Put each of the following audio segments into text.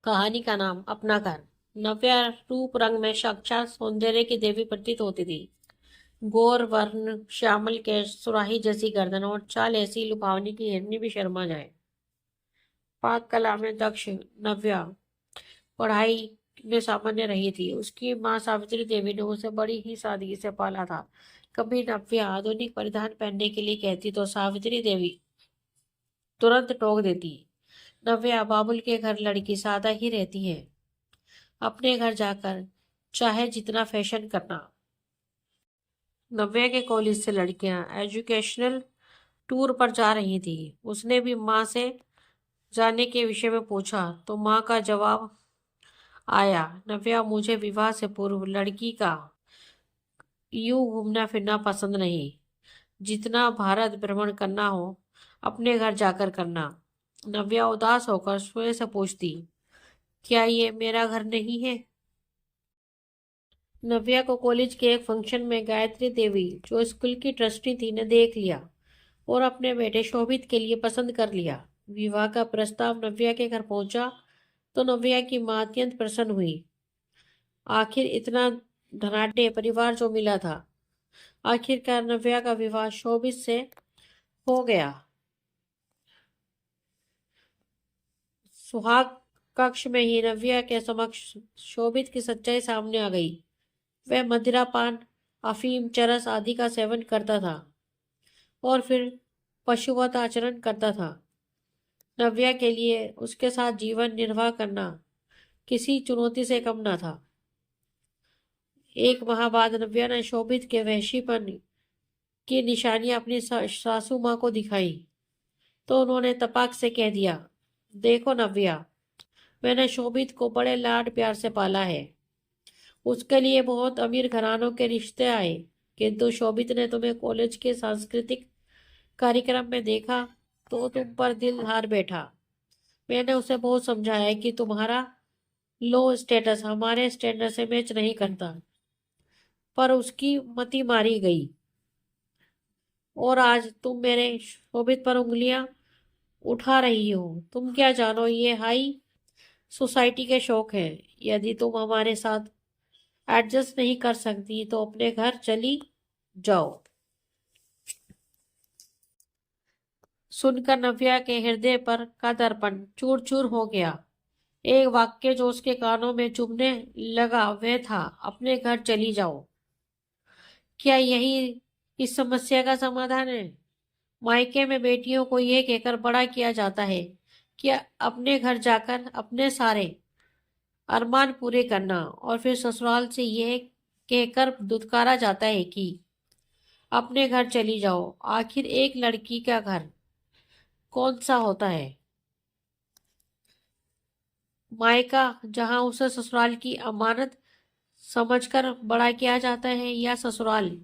कहानी का नाम अपना घर। नव्या रूप रंग में साक्षात सौंदर्य की देवी प्रतीत होती थी। गौर वर्ण, श्यामल केश, सुराही जैसी गर्दन और चाल ऐसी लुभावनी की हिरनी भी शर्मा जाए। पाक कला में दक्ष नव्या पढ़ाई में सामान्य रही थी। उसकी माँ सावित्री देवी ने उसे बड़ी ही सादगी से पाला था। कभी नव्या आधुनिक परिधान पहनने के लिए कहती तो सावित्री देवी तुरंत टोक देती। नव्या बाबुल के घर लड़की सादा ही रहती है, अपने घर जाकर चाहे जितना फैशन करना। नव्या के कॉलेज से लड़कियां एजुकेशनल टूर पर जा रही थी। उसने भी माँ से जाने के विषय में पूछा तो माँ का जवाब आया, नव्या मुझे विवाह से पूर्व लड़की का यूं घूमना फिरना पसंद नहीं। जितना भारत भ्रमण करना हो अपने घर जाकर करना। नव्या उदास होकर स्वयं से पूछती, क्या ये मेरा घर नहीं है? नव्या को कॉलेज के एक फंक्शन में गायत्री देवी, जो स्कूल की ट्रस्टी थी, ने देख लिया और अपने बेटे शोभित के लिए पसंद कर लिया। विवाह का प्रस्ताव नव्या के घर पहुंचा तो नव्या की मां अत्यंत प्रसन्न हुई। आखिर इतना धनाढ्य परिवार जो मिला था। आखिरकार नव्या का विवाह शोभित से हो गया। सुहाग कक्ष में ही नव्या के समक्ष शोभित की सच्चाई सामने आ गई। वह मदिरा पान, अफीम, चरस आदि का सेवन करता था और फिर पशुवत आचरण करता था। नव्या के लिए उसके साथ जीवन निर्वाह करना किसी चुनौती से कम न था। एक माह बाद नव्या ने शोभित के वहशीपन की निशानियां अपनी सासू माँ को दिखाई तो उन्होंने तपाक से कह दिया, देखो नव्या, मैंने शोभित को बड़े लाड प्यार से पाला है। उसके लिए बहुत अमीर घरानों के रिश्ते आए, किंतु शोभित ने तुम्हें कॉलेज के सांस्कृतिक कार्यक्रम में देखा तो तुम पर दिल हार बैठा। मैंने उसे बहुत समझाया कि तुम्हारा लो स्टेटस हमारे स्टैंडर्ड से मैच नहीं करता, पर उसकी मति मारी गई और आज तुम मेरे शोभित पर उंगलियां उठा रही हो। तुम क्या जानो, ये हाई सोसाइटी के शौक हैं। यदि तुम हमारे साथ एडजस्ट नहीं कर सकती तो अपने घर चली जाओ। सुनकर नव्या के हृदय पर का दर्पण चूर चूर हो गया। एक वाक्य जो उसके कानों में चुभने लगा वह था, अपने घर चली जाओ। क्या यही इस समस्या का समाधान है? मायके में बेटियों को यह कहकर बड़ा किया जाता है कि अपने घर जाकर अपने सारे अरमान पूरे करना, और फिर ससुराल से यह कहकर दुत्कारा जाता है कि अपने घर चली जाओ। आखिर एक लड़की का घर कौन सा होता है? मायका जहां उसे ससुराल की अमानत समझकर बड़ा किया जाता है, या ससुराल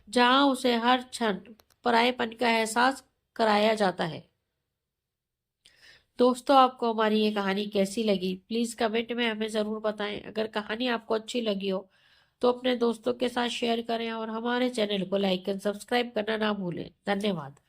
जहां उसे हर क्षण परायेपन का एहसास कराया जाता है? दोस्तों, आपको हमारी ये कहानी कैसी लगी प्लीज कमेंट में हमें जरूर बताएं। अगर कहानी आपको अच्छी लगी हो तो अपने दोस्तों के साथ शेयर करें और हमारे चैनल को लाइक एंड सब्सक्राइब करना ना भूलें। धन्यवाद।